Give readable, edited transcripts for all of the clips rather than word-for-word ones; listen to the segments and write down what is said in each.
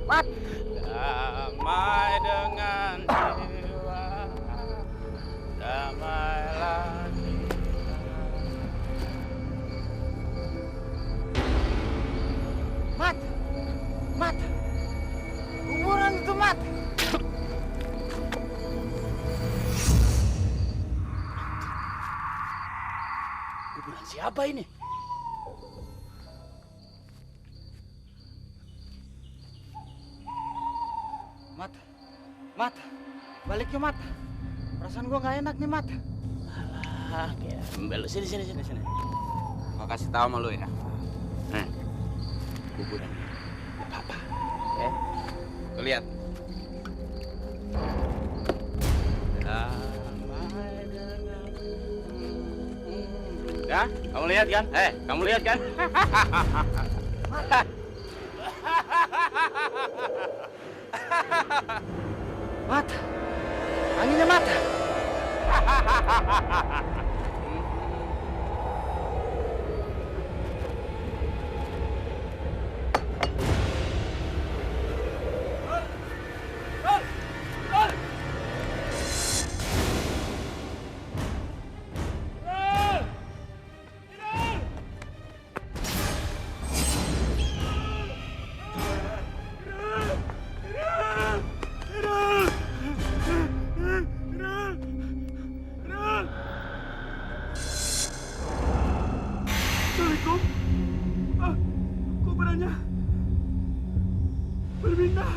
Mat, Damai dengan jiwa, damailah kita. Mat, Mat, kuburan itu Mat. Kuburan siapa ini? Mat, Mat, balik yuk Mat. Perasaan gua nggak enak nih Mat. Alah, gembel. Sini. Gua kasih tahu sama lu ya. Nah, kuburan papa. Ya, lu lihat. Damai dengan. Ya, kamu lihat kan? Kamu lihat kan? Mat, anginnya Mat. Kuburannya berpindah.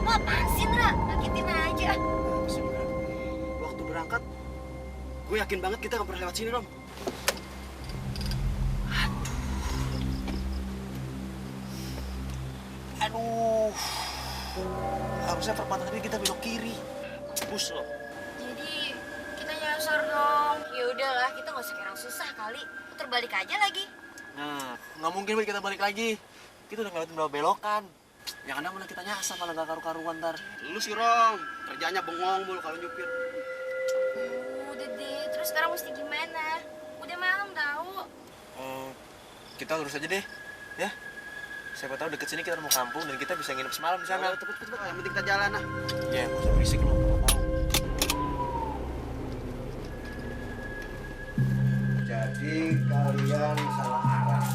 Lo apaan sih, Ndra? Ngagetin aja. Waktu berangkat, gue yakin banget kita nggak pernah lewat sini, Rom. Aduh. Harusnya perempatan ini kita belok kiri. Bus loh. Jadi kita nyasar dong. Ya udahlah, kita nggak usah kira susah kali. Putar balik aja lagi. Nah, nggak mungkin Bil, kita balik lagi. Kita udah ngelewatin berapa belokan. Yang ada malah kita nyasar, malah gak karu-karuan ntar. Lu sih, Rom. Kerjanya bengong mulu kalau nyupir. Udah deh, terus sekarang mesti gimana? Udah malam tahu. Kita lurus aja deh, ya. Siapa tahu deket sini kita mau kampung dan kita bisa nginep semalam di sana. Cepet. Yang penting kita jalan ah. Ya, gak usah berisik lu. Jadi kalian salah arah.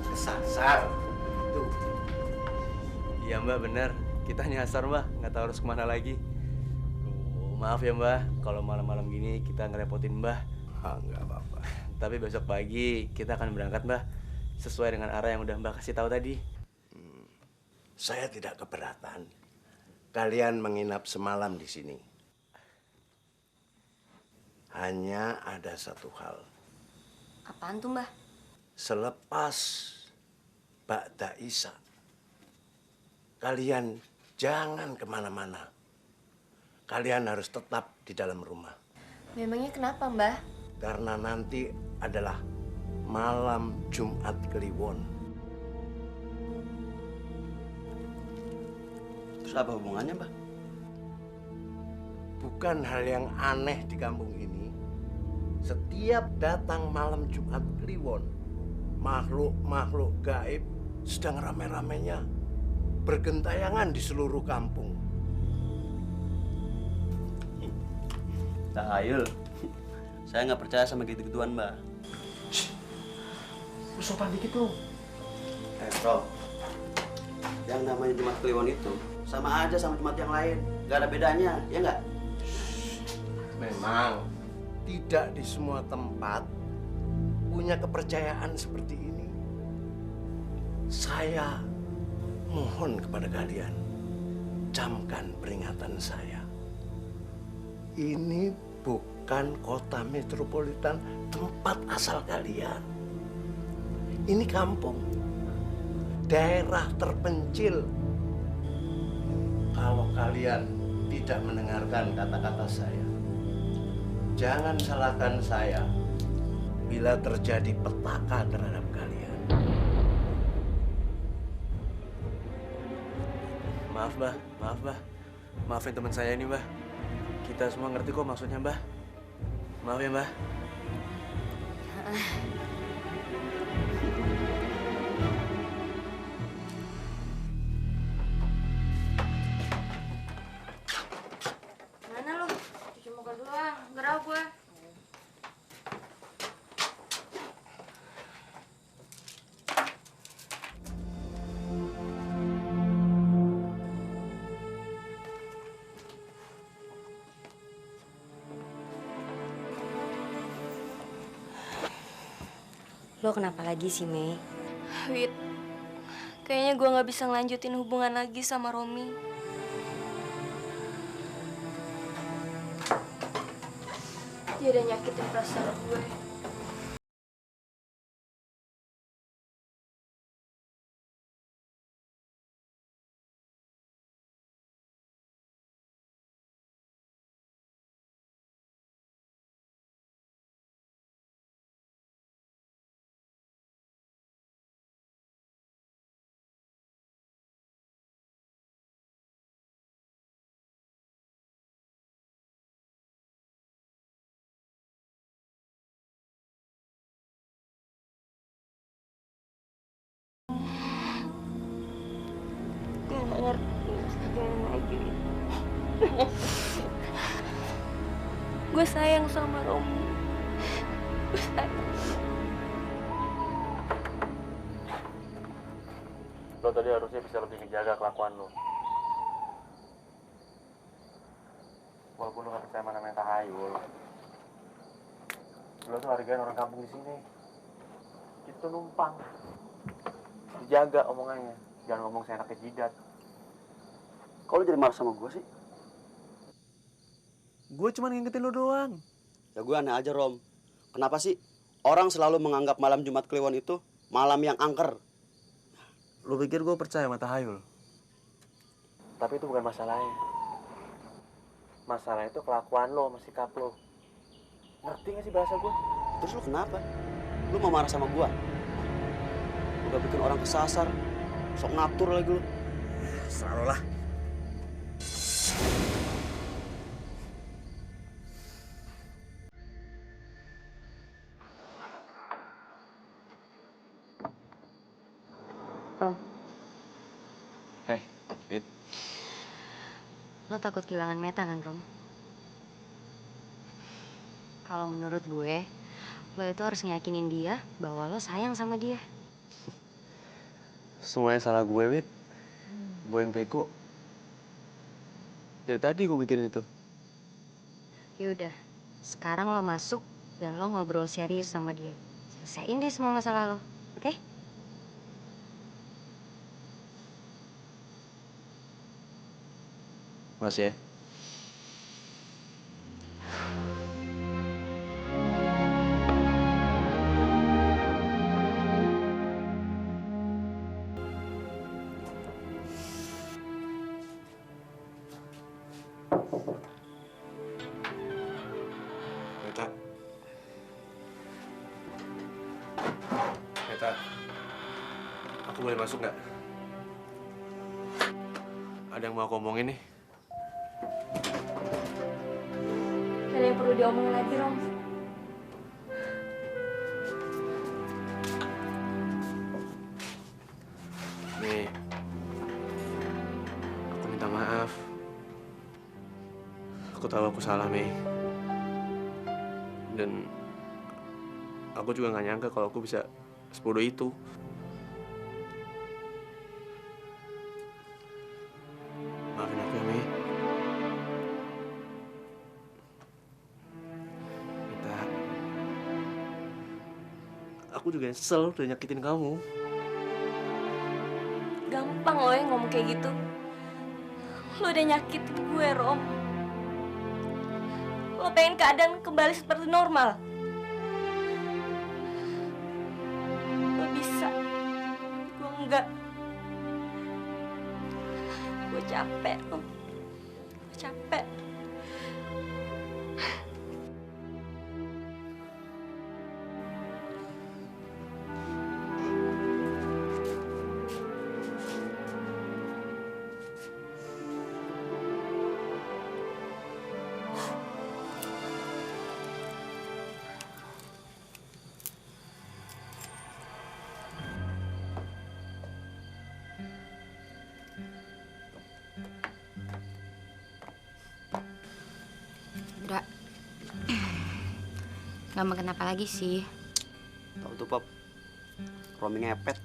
Kesasar. Tuh. Iya Mbak, bener. Kita nyasar Mbak, nggak tahu harus kemana lagi. Maaf ya Mbak, kalau malam-malam gini kita ngerepotin Mbak. Nggak apa-apa. Tapi besok pagi kita akan berangkat Mbak, sesuai dengan arah yang udah Mbak kasih tahu tadi. Saya tidak keberatan. Kalian menginap semalam di sini. Hanya ada satu hal. Apaan tuh, Mbah? Selepas Ba'da Isya, kalian jangan kemana-mana. Kalian harus tetap di dalam rumah. Memangnya kenapa, Mbah? Karena nanti adalah malam Jumat Kliwon. Terus apa hubungannya, Mbah? Bukan hal yang aneh di kampung ini. Setiap datang malam Jumat Kliwon, makhluk-makhluk gaib sedang rame-ramenya bergentayangan di seluruh kampung. Tahayul. Saya nggak percaya sama gitu-gituan, Mbah. Lu sopan dikit lu. Bro. Yang namanya Jumat Kliwon itu Sama aja sama Jumat yang lain. Gak ada bedanya, ya nggak? Memang tidak di semua tempat punya kepercayaan seperti ini. Saya mohon kepada kalian, camkan peringatan saya. Ini bukan kota metropolitan tempat asal kalian. Ini kampung, daerah terpencil. Kalau kalian tidak mendengarkan kata-kata saya, jangan salahkan saya bila terjadi petaka terhadap kalian. Maaf, Mbah. Maaf, Mbah. Maafin teman saya ini, Mbah. Kita semua ngerti kok maksudnya, Mbah. Maaf ya, Mbah. Mana lu? Cuci muka doang, gerah gua. Lo kenapa lagi sih, Mei? Wit, kayaknya gue nggak bisa ngelanjutin hubungan lagi sama Romi. Dia udah nyakitin perasaan gue. Gue nggak ngerti gimana lagi, Wit. Gue sayang sama Romi. Gue sayang. Lo tadi harusnya bisa lebih ngejaga kelakuan lo. Walaupun lo gak percaya mana namanya tahayul, lo tuh hargain orang kampung di sini. Itu numpang. Dijaga omongannya, jangan ngomong seenaknya jidat. Kok lo jadi marah sama gue sih? Gue cuma ngingetin lo doang. Ya gue aneh aja, Rom. Kenapa sih orang selalu menganggap malam Jumat Kliwon itu malam yang angker? Lo pikir gue percaya sama tahayul? Tapi itu bukan masalahnya. Masalah itu kelakuan lo, sama sikap lo. Ngerti gak sih bahasa gue? Terus lo kenapa? Lo mau marah sama gue? Udah bikin orang kesasar, sok ngatur lagi lo. Serah lo lah. Rom, Hei, Wit. lo takut kehilangan Meta kan, Rom? Kalau menurut gue, lo itu harus ngeyakinin dia bahwa lo sayang sama dia. Semuanya salah gue, Wit. Gue yang bego. Dari tadi gue mikirin itu. Yaudah, sekarang lo masuk dan lo ngobrol serius sama dia. Selesaiin deh semua masalah lo, oke? Makasih ya. Meta. Meta. Aku boleh masuk nggak? Ada yang mau aku omongin nih. Ada yang perlu diomongin lagi, Rom. Nih. Aku minta maaf. Aku tahu aku salah, Mei. Dan aku juga nggak nyangka kalau aku bisa sebodoh itu. aku juga nyesel udah nyakitin kamu. Gampang loh ya ngomong kayak gitu. Lo udah nyakitin gue, Rom. Lo pengen keadaan kembali seperti normal. Lo bisa. Gue enggak. Gue capek, Rom. Gue capek. Indra, gak makan apa lagi sih? Tahu tuh, Pop. Romi ngepet.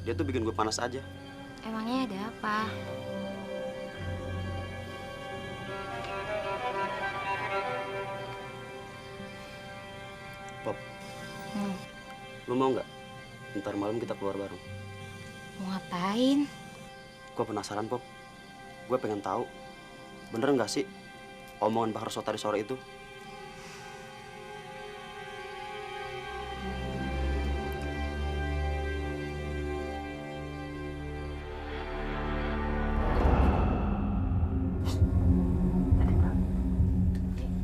Dia tuh bikin gue panas aja. Emangnya ada apa? Pop, Hmm, lu mau nggak? Ntar malam kita keluar bareng. mau ngapain? Gue penasaran, Pop. Gue pengen tahu, bener nggak sih omongan Pak Harso tadi sore itu?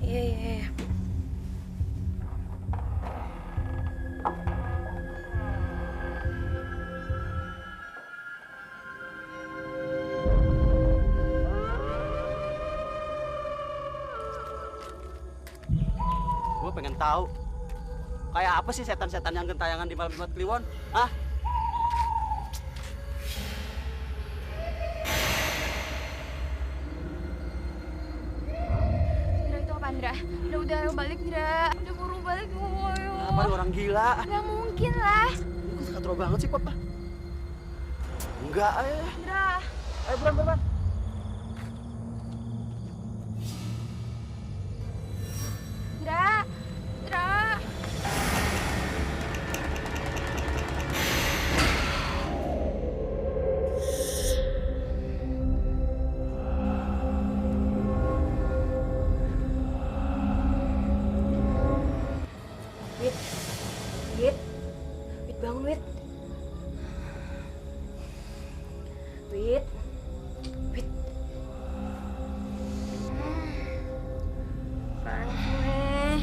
Iya, iya, iya. Gue pengen tahu, kayak apa sih setan-setan yang gentayangan di malam Jumat Kliwon? Hah? Ndra, itu apa, Ndra? Udah balik, Ndra. Udah buru balik, ayo. Apa nih orang gila? Gak mungkin lah. Lu katro banget sih, Pop. Enggak, Ndra. Ayo, buruan. Ndra. Ndra. Wit. Wit. Wit, bangun, Wit. Wit. Wit. Apaan gue?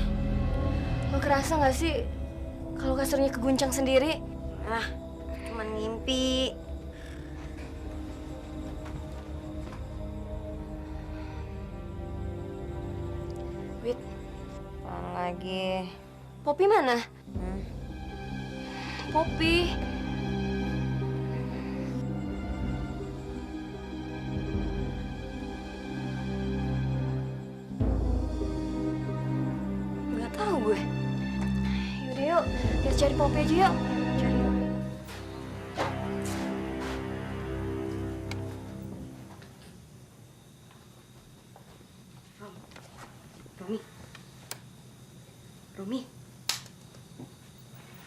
Lo kerasa gak sih kalau kasurnya keguncang sendiri? Ah, cuman ngimpi. Wit. Apaan lagi? Poppy mana? Poppy. Nggak tahu gue. Yaudah yuk, kita cari Poppy aja yuk. Cari yuk. Romi. Romi.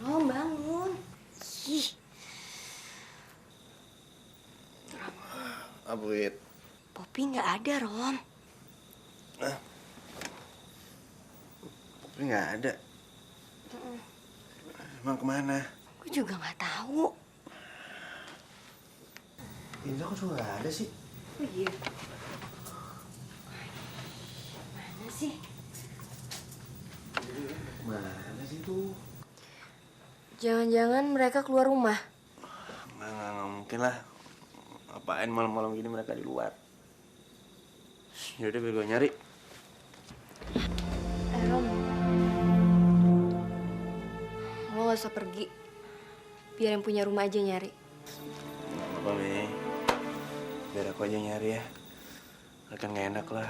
Rom, bangun. Ih. Apa, Wit? Poppy nggak ada, Rom. Tapi nggak ada. Emang kemana? Gue juga nggak tahu. Indra kok juga nggak ada sih? Oh iya. Mana sih? Mana sih tuh? Jangan-jangan mereka keluar rumah. Nggak mungkin lah. Apain malam-malam gini mereka di luar? Yaudah, biar gue nyari. Rom, lo gak usah pergi. Biar yang punya rumah aja nyari. Nggak apa-apa, Mei. Biar aku aja nyari ya. Kan nggak enak lah.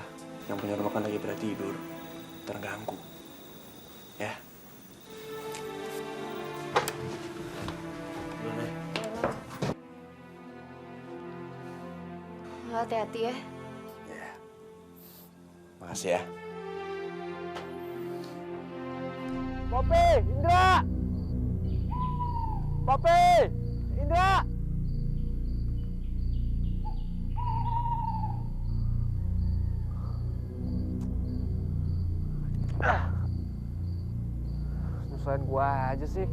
Yang punya rumah kan lagi pada tidur. Terganggu. Ya. Duluan ya. Lo hati-hati ya. Ya. Makasih ya. Popi, Indra! Popi, Indra! Nyusahin gua aja sih.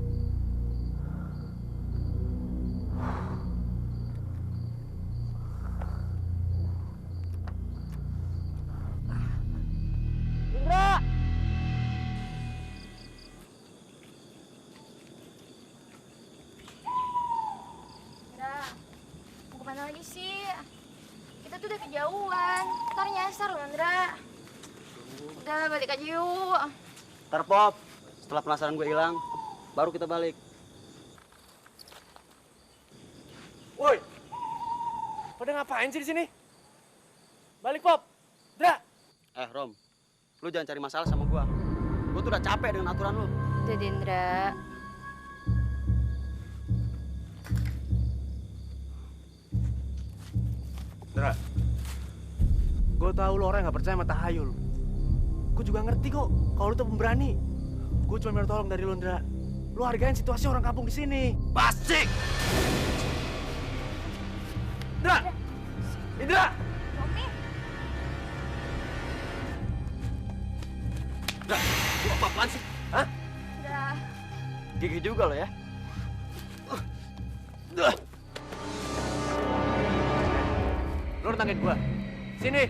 Indra! Indra, mau kemana lagi sih? Kita tuh udah kejauhan. Ntar nyasar loh, Indra. Udah, balik aja yuk. Ntar Pop, setelah penasaran gue hilang, baru kita balik. Woi, pada ngapain sih di sini? Balik Pop, Indra. Rom, lu jangan cari masalah sama gua. Gua tuh udah capek dengan aturan lu. Udah, Dendra. Indra, gue tahu lo orang yang gak percaya sama tahayul. Gue juga ngerti kok kalau lo tuh pemberani. Gue cuma minta tolong dari lo, Indra. Lo hargain situasi orang kampung di sini. Basik! Indra! Indra! Romi, Udah, lu apa-apaan sih? Hah? udah. Gigi juga lo ya? Lo nantangin gue. Sini.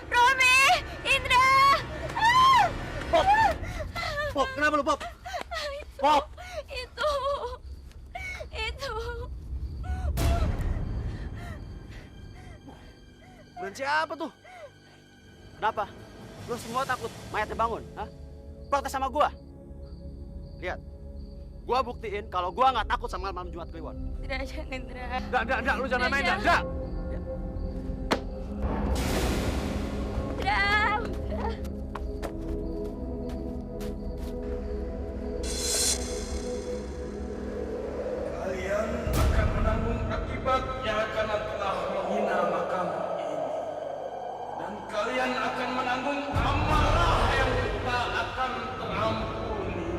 Romi, Indra. Pop, kenapa lu, Pop? Pop! Itu. Bulan siapa tuh? Kenapa? Lu semua takut mayatnya bangun, hah? Protes sama gua? Lihat, gua buktiin kalau gua nggak takut sama malam Jumat Kliwon. Indra, jangan Indra. Enggak, lu jangan main, enggak. Indra. Kalian akan menanggung akibatnya karena telah menghina makam ini. Dan kalian akan menanggung amarah yang tak akan terampuni.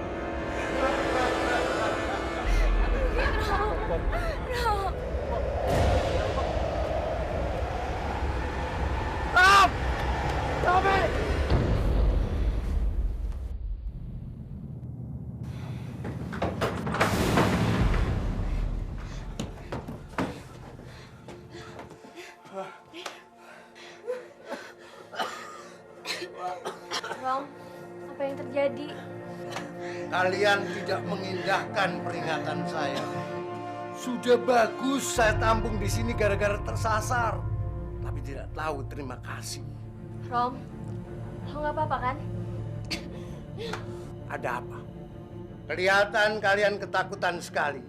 Rom, apa yang terjadi? Kalian tidak mengindahkan peringatan saya. Sudah bagus saya tampung di sini gara-gara tersasar. Tapi tidak tahu terima kasih. Rom, lo nggak apa-apa kan? Ada apa? Kelihatan kalian ketakutan sekali.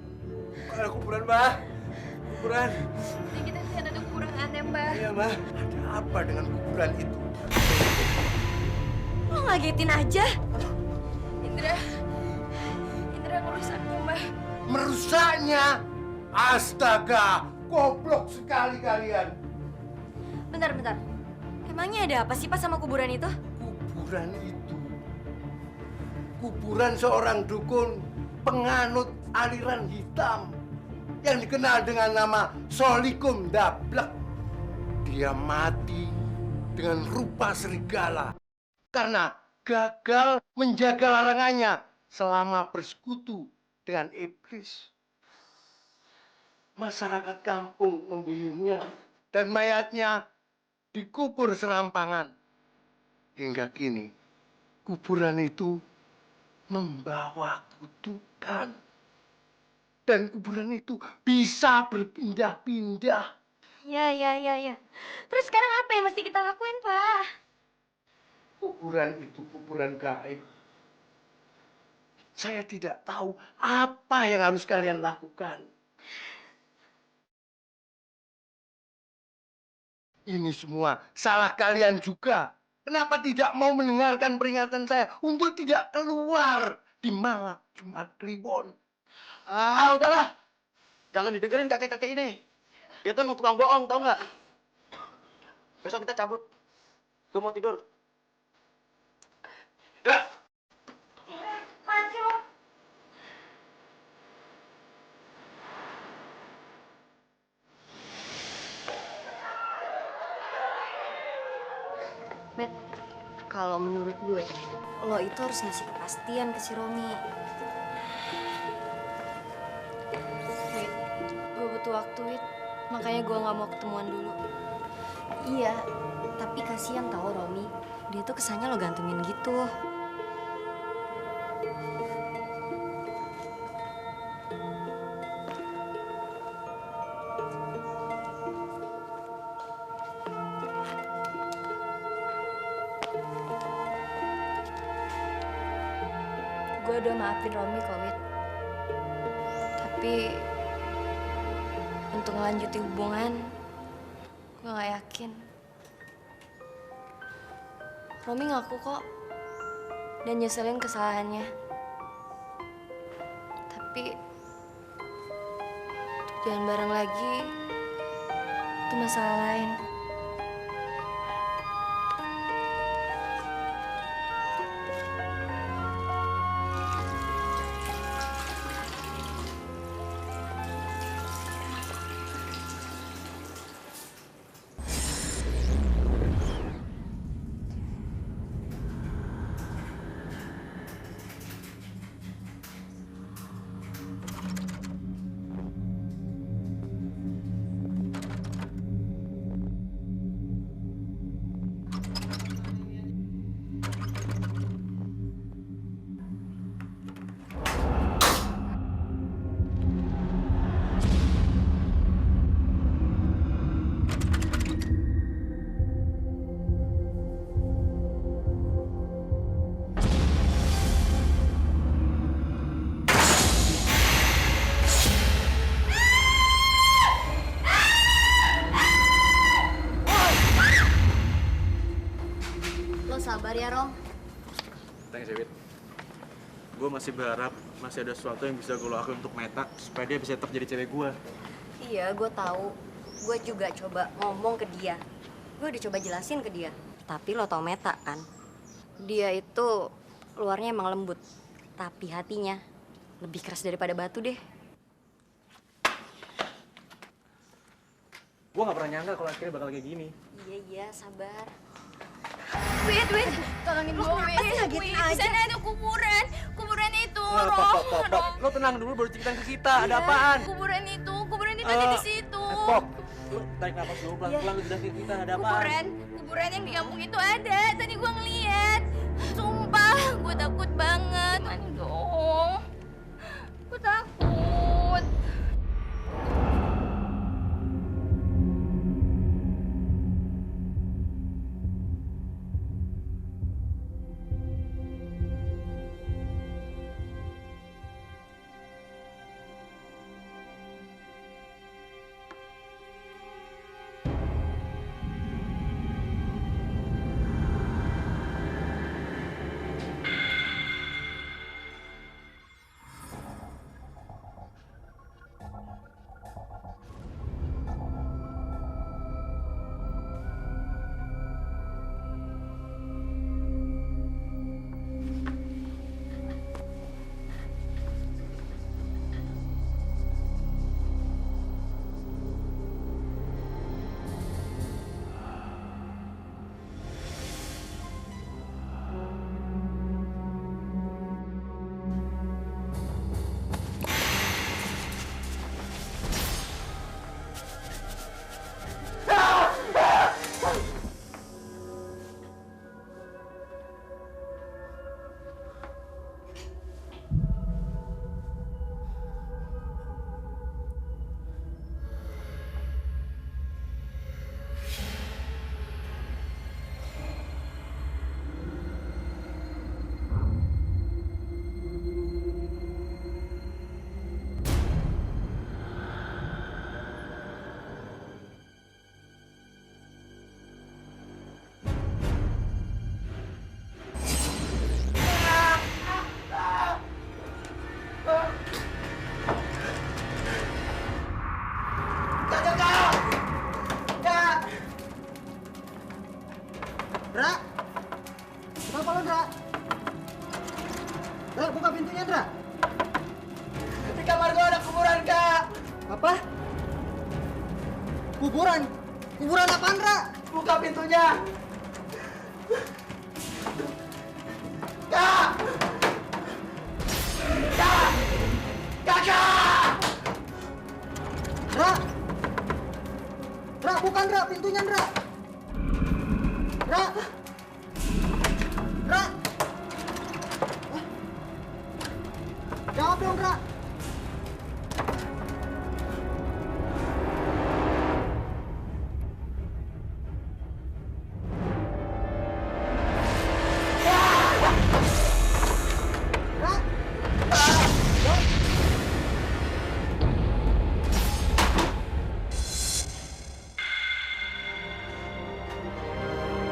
Ada kuburan, Mbah. Kuburan. Ini kita lihat ada kurang aneh, Mbak. Iya, Mbah. Ada apa dengan kuburan itu? Lo ngagetin aja. Indra ngerusaknya, Mbak. Merusaknya? Astaga, goblok sekali kalian. Bentar. Emangnya ada apa sih pas sama kuburan itu? Kuburan itu kuburan seorang dukun penganut aliran hitam yang dikenal dengan nama Solikum Dablek. Dia mati dengan rupa serigala karena gagal menjaga larangannya selama bersekutu dengan iblis. Masyarakat kampung membunuhnya dan mayatnya dikubur serampangan. Hingga kini, kuburan itu membawa kutukan. Dan kuburan itu bisa berpindah-pindah. Ya. Terus sekarang apa yang mesti kita lakuin, Pak? Kuburan itu kuburan gaib. Saya tidak tahu apa yang harus kalian lakukan. Ini semua salah kalian juga. Kenapa tidak mau mendengarkan peringatan saya untuk tidak keluar di malam Jumat Kliwon? Udahlah. Jangan didengerin kakek-kakek ini. Dia tuh emang tukang bohong, tau nggak? Besok kita cabut. Gue mau tidur. Bet, kalau menurut gue, lo itu harus ngasih kepastian ke si Romi. Wait, gue butuh waktu, Wit. Makanya gue nggak mau ketemuan dulu. Iya, tapi kasihan tau Romi. Dia tuh kesannya lo gantungin gitu. Gue udah maafin Romi kok, Wit. Tapi untuk ngelanjutin hubungan, gue gak yakin. Romi ngaku kok dan nyeselin kesalahannya. Tapi untuk jalan bareng lagi, itu masalah lain. Sabar ya, Rom. Thanks, David. Gue masih berharap masih ada sesuatu yang bisa gue lakuin untuk Meta supaya dia bisa tetap jadi cewek gue. Iya, gue tahu. Gue juga coba ngomong ke dia. Gue udah coba jelasin ke dia. Tapi lo tau Meta kan? Dia itu luarnya emang lembut, tapi hatinya lebih keras daripada batu deh. Gue gak pernah nyangka kalau akhirnya bakal kayak gini. Iya, sabar. Wait, tolongin gue, Wit. Di sana ada kuburan. Kuburan itu, Rom. Lo tenang dulu baru ceritain ke kita, ada apaan? Kuburan itu ada di situ. Pop, lo tarik nafas dulu pelan-pelan, lo jelasin ke kita, ada apaan? Kuburan yang di kampung itu ada. Tadi gue ngeliat. Sumpah, gue takut banget. Aduh, gue takut. Apa? Kuburan. Kuburan apaan, Ra? Buka pintunya. Kak! Kak! Kakak! Ra! Ra, bukan Ra, pintunya Ra. Ra! Ra! Jawab dong, Ra.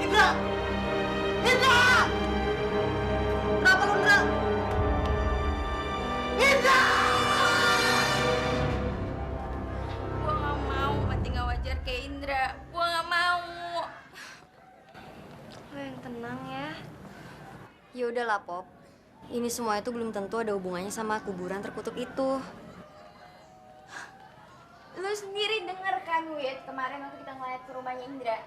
Indra! Indra! Kenapa lu, Indra? Indra! Gua nggak mau mati nggak wajar kayak Indra. Gua nggak mau. Lo yang tenang ya. Ya udahlah, Pop. Ini semua itu belum tentu ada hubungannya sama kuburan terkutuk itu. Lu sendiri denger kan, Wit, kemarin waktu kita ngeliat ke rumahnya Indra.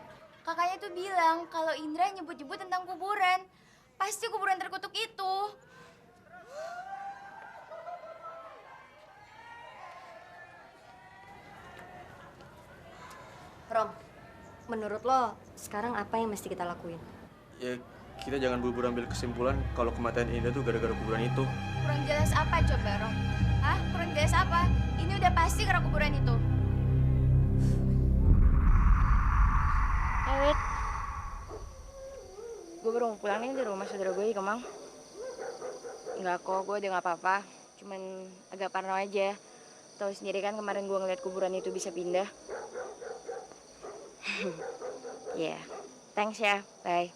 Kakaknya tuh bilang kalau Indra nyebut-nyebut tentang kuburan. Pasti kuburan terkutuk itu. Rom, menurut lo sekarang apa yang mesti kita lakuin? Ya, kita jangan buru-buru ambil kesimpulan kalau kematian Indah tuh gara-gara kuburan itu. Kurang jelas apa coba, Rom? Hah? Kurang jelas apa? Ini udah pasti karena kuburan itu. Wait. Gue baru mau pulang nih dari rumah saudara gue di Kemang. Enggak kok, gue udah gak apa-apa. Cuman agak parno aja. Tahu sendiri kan kemarin gue ngeliat kuburan itu bisa pindah. Ya, thanks ya. Bye.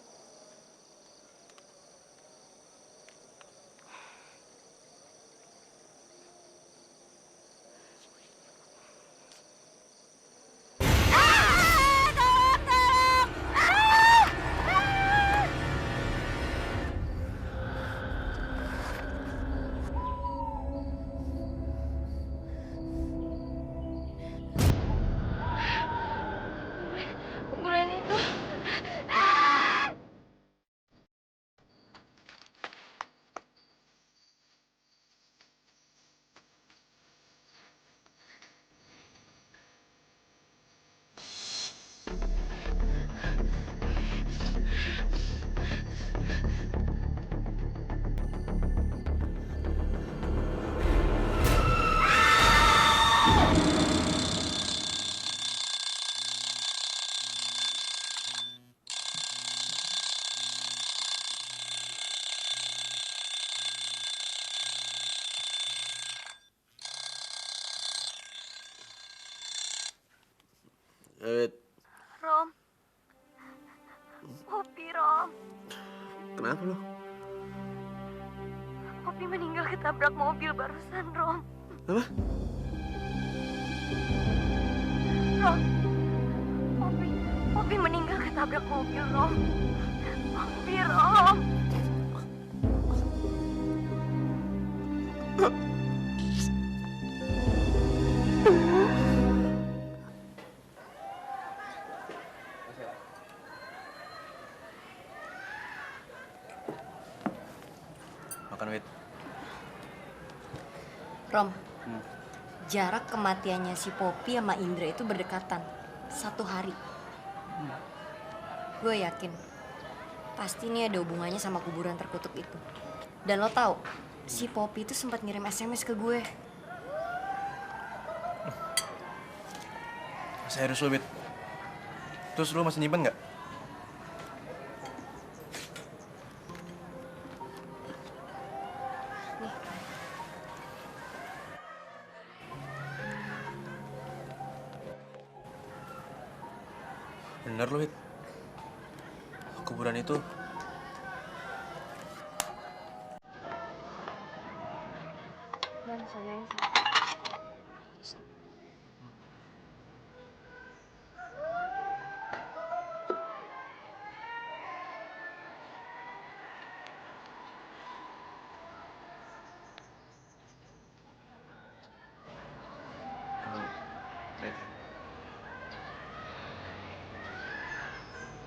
Kuburan itu. Rom. Popi, Rom. Kenapa lo? Popi meninggal ketabrak mobil barusan, Rom. Apa? Rom. Popi meninggal ketabrak mobil, Rom. Popi, Rom. Makan, Wit. Rom, jarak kematiannya si Popi sama Indra itu berdekatan. 1 hari. Gue yakin, pasti ini ada hubungannya sama kuburan terkutuk itu. Dan lo tahu, si Popi itu sempat ngirim SMS ke gue. Serius lo, Wit? Terus lo masih nyimpen nggak? Bener lo, Wit. Kuburan itu Dan saya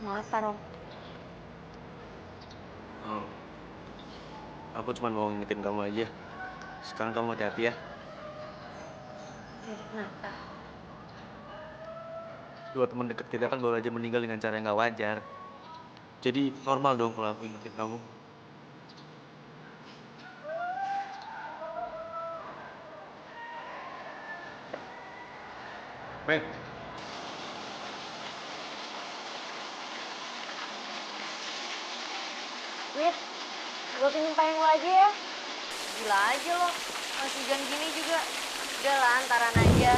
Mau apa, Rom? Oh, aku cuma mau ngingetin kamu aja. Sekarang kamu hati-hati ya. Kenapa? Dua teman dekat kita kan baru aja meninggal dengan cara yang nggak wajar. Jadi normal dong kalau aku ingetin kamu. Mel, Wit, gue pinjem payung lo aja ya. Gila aja lo. Masih hujan gini juga. Udah lah, antaran aja.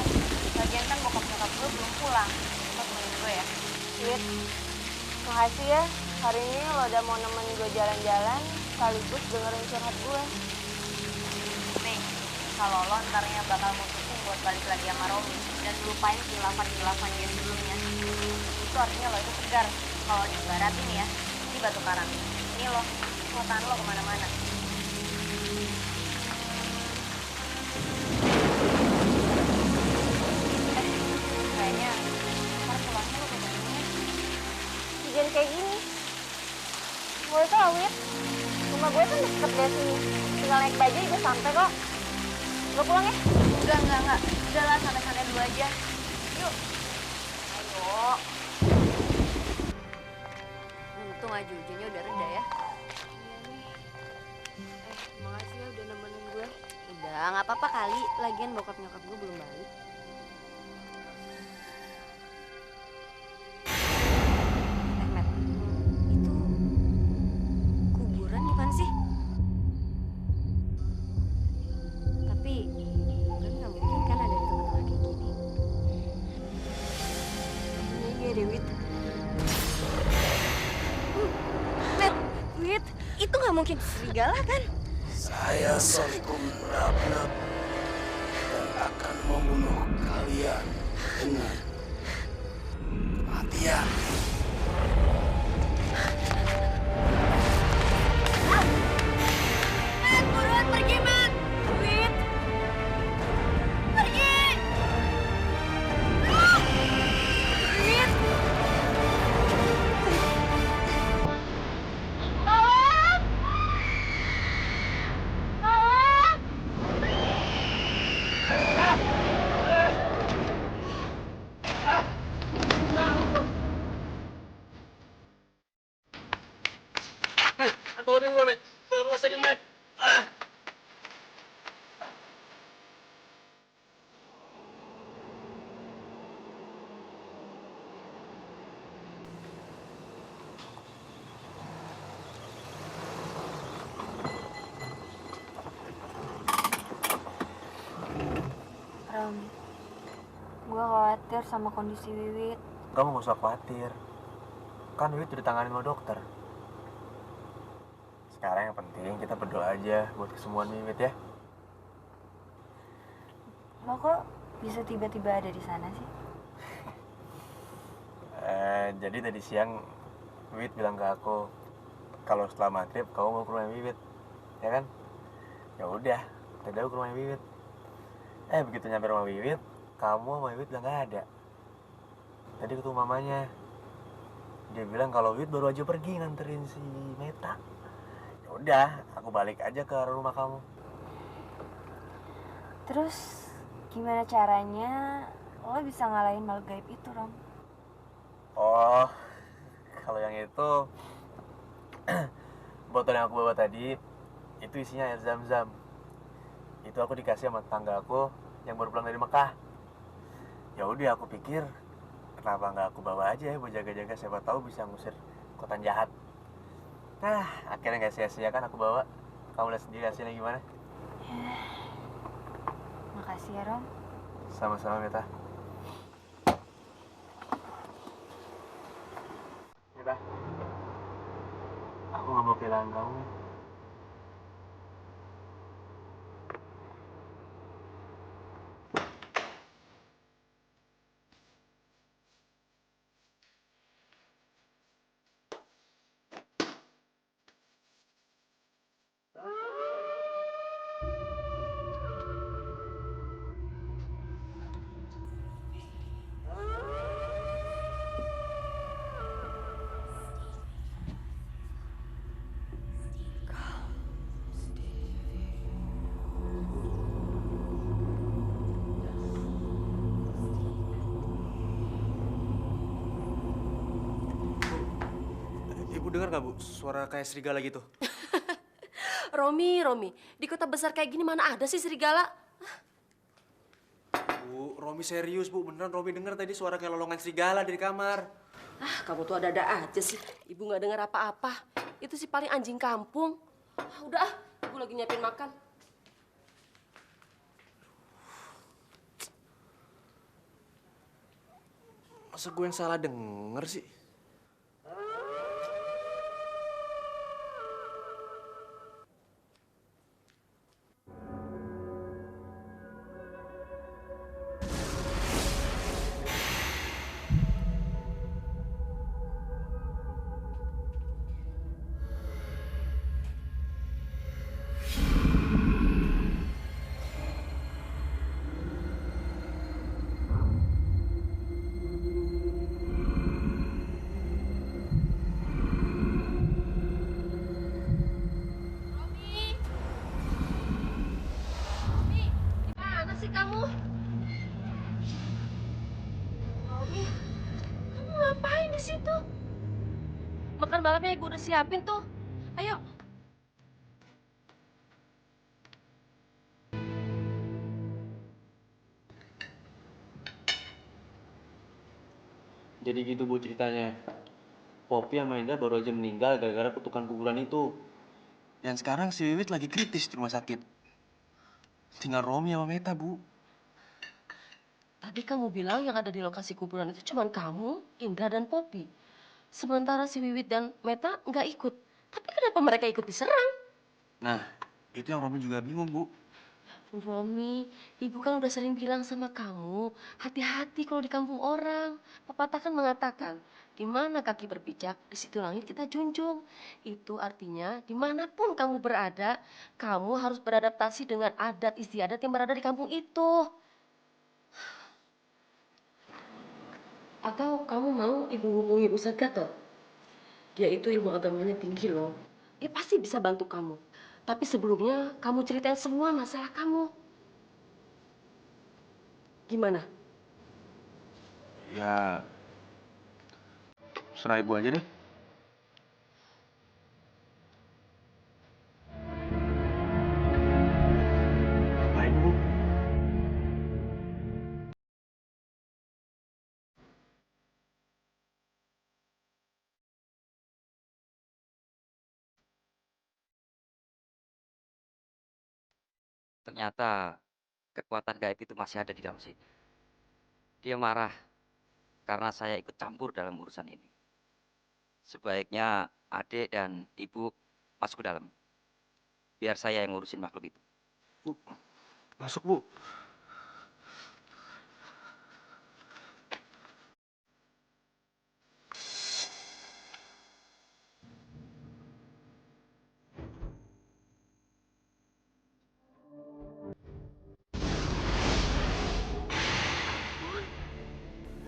Lagian kan bokap nyokap gue belum pulang. Lo temenin gue ya. Wit, makasih ya. Hari ini lo udah mau nemenin gue jalan-jalan, sekaligus dengerin curhat gue. Nih, kalau lo ntarnya bakal mutusin buat balik lagi sama Romi dan lupain khilafan-khilafan dia sebelumnya, itu artinya lo itu tegar. Kalau diibaratin ya, ini batu karang. Ini lo, kekuatan lo kemana-mana. Kayaknya ntar pulangnya lo ketemu Hujan kayak gini. Gue tau, Wit. Rumah gue kan deket dari sini. Tinggal naik bajaj gue sampai kok. Lo pulang ya? Enggak. Udah lah, santai-santai dulu aja. Yuk. Ayo. Untung aja hujannya udah reda ya. Makasih ya udah nemenin gue. Udah, nggak apa-apa kali. Lagian bokap nyokap gue belum balik. Matt, itu kuburan bukan sih? Tapi kan nggak mungkin kan ada di tengah-tengah kayak gini. Iya deh, Wit. Matt, wait, itu nggak mungkin serigala kan? Saya Solikum Rabnab dan akan membunuh kalian dengan kematian. Matt, buruan pergi, Matt! Wait! Pergi! Wait! Tolong! Tolong! Rom, gue khawatir sama kondisi Wiwit. Kamu gak usah khawatir. Kan Wiwit udah tanganin sama dokter. Sekarang yang penting kita berdoa aja buat kesembuhan Wiwit ya. Lo kok bisa tiba-tiba ada di sana sih? Jadi tadi siang Wiwit bilang ke aku kalau setelah maghrib kamu mau ke rumah Wiwit, ya kan? Ya udah, tadi aku ke rumah Wiwit. Begitu nyampe rumah Wiwit, kamu sama Wiwit udah nggak ada. Tadi ketemu mamanya. Dia bilang kalau Wiwit baru aja pergi nganterin si Meta. Ya udah, aku balik aja ke rumah kamu. Terus gimana caranya lo bisa ngalahin makhluk gaib itu, Rom? Oh, kalau yang itu botol yang aku bawa tadi itu isinya air zam-zam. Itu aku dikasih sama tetangga aku yang baru pulang dari Mekah. Ya udah, aku pikir kenapa nggak aku bawa aja ya buat jaga-jaga, siapa tahu bisa ngusir kotan jahat. Nah, akhirnya nggak sia-sia kan aku bawa. Kamu lihat sendiri hasilnya gimana? Makasih ya, Rom. Sama-sama, Meta. Meta, aku nggak mau kehilangan kamu. dengar nggak, Bu? Suara kayak serigala gitu. Romi, di kota besar kayak gini mana ada sih serigala? Bu, Romi serius, Bu. Beneran Romi dengar tadi suara kayak lolongan serigala dari kamar. Ah, kamu tuh ada-ada aja sih. Ibu nggak dengar apa-apa. Itu sih paling anjing kampung. Ah, udah ah, ibu lagi nyiapin makan. Masa gue yang salah denger sih? Mana sih kamu? Romi, kamu ngapain di situ? Makan malamnya ibu udah siapin tuh. Ayo. Jadi gitu Bu ceritanya. Poppy sama Indra baru aja meninggal gara-gara kutukan kuburan itu. Dan sekarang si Wiwit lagi kritis di rumah sakit. Tinggal Romi sama Meta, Bu. Tadi kamu bilang yang ada di lokasi kuburan itu cuma kamu, Indra, dan Poppy. Sementara si Wiwit dan Meta nggak ikut. Tapi kenapa mereka ikut diserang? Nah, itu yang Romi juga bingung, Bu. Romi, ibu kan udah sering bilang sama kamu, hati-hati kalau di kampung orang. Pepatah kan mengatakan, di mana kaki berpijak, di situ langit kita junjung. Itu artinya, dimanapun kamu berada, kamu harus beradaptasi dengan adat istiadat yang berada di kampung itu. Atau kamu mau ibu hubungi Ustadz Gatot? Dia itu ilmu agamanya tinggi loh. Dia pasti bisa bantu kamu. Tapi sebelumnya kamu ceritain semua masalah kamu. Gimana? Ya, serah Ibu aja deh. Baik, Bu. Ternyata kekuatan gaib itu masih ada di dalam sini. Dia marah karena saya ikut campur dalam urusan ini. Sebaiknya adik dan ibu masuk ke dalam. Biar saya yang ngurusin makhluk itu. Bu, masuk, Bu.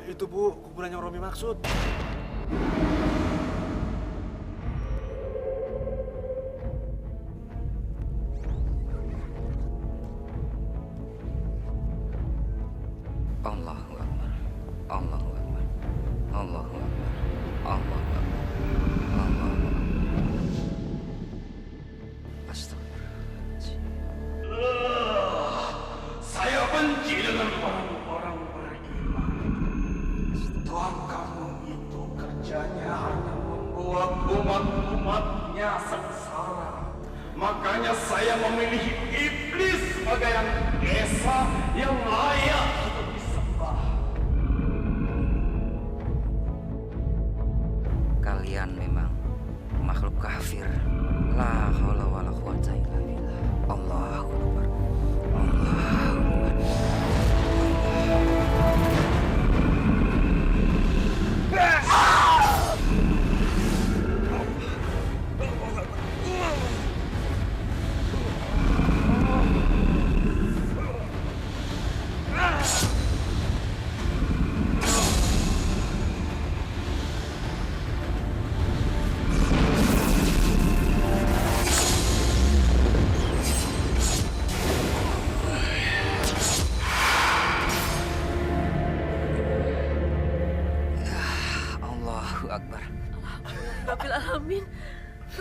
Itu, Bu, kuburan yang Romi maksud. Allahu Akbar. Allahu Akbar. Allahu Akbar. Allahu Akbar. Allahu Akbar. Astagfirullahaladzim. Saya benci dengan orang-orang beriman. Tuhan kamu itu kerjanya hanya membuat umat-umatnya sengsara. Makanya saya memilih iblis sebagai yang esa yang layak untuk disembah. Kalian memang makhluk kafir. La haula wala quwata illa billah. Allahu Akbar. Allahu Akbar. Amin.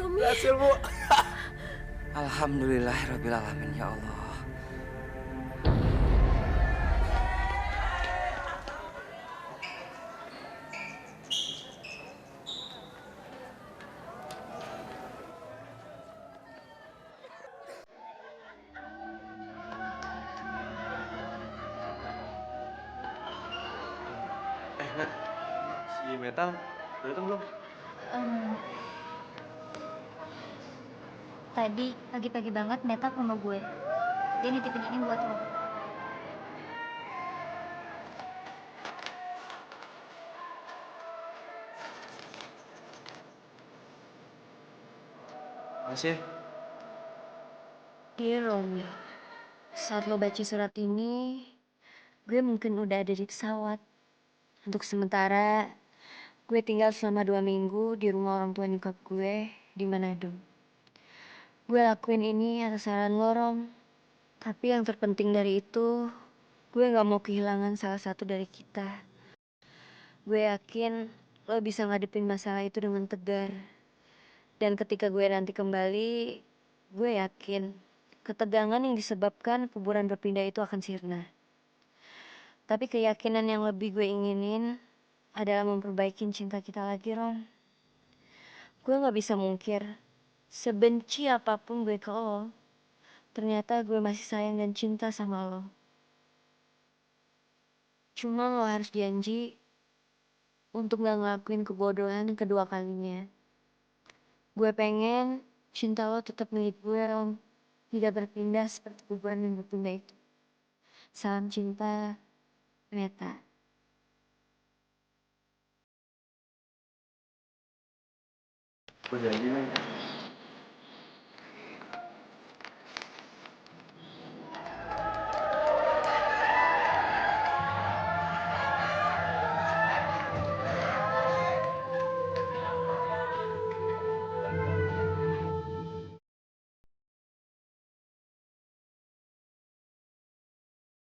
Romi. Berhasil, Bu. Alhamdulillahirrabbilalamin, ya Allah. Nat, si Meta udah datang belum? Tadi pagi-pagi banget Meta ke rumah gue. Dia nitipin ini buat lo. Masih. Dear Romi, saat lo baca surat ini, gue mungkin udah ada di pesawat. Untuk sementara, gue tinggal selama 2 minggu di rumah orang tua nyokap gue di Manado. Gue lakuin ini atas saran lo, Rom. Tapi yang terpenting dari itu, gue gak mau kehilangan salah satu dari kita. Gue yakin lo bisa ngadepin masalah itu dengan tegar. Dan ketika gue nanti kembali, gue yakin ketegangan yang disebabkan kuburan berpindah itu akan sirna. Tapi keyakinan yang lebih gue inginin adalah memperbaiki cinta kita lagi, Rom. Gue gak bisa mungkir, sebenci apapun gue ke lo, ternyata gue masih sayang dan cinta sama lo. Cuma lo harus janji untuk gak ngelakuin kebodohan kedua kalinya. Gue pengen cinta lo tetap milik gue, Rom. Tidak berpindah seperti kuburan yang berpindah itu. Salam cinta, Meta. Gue janji, men.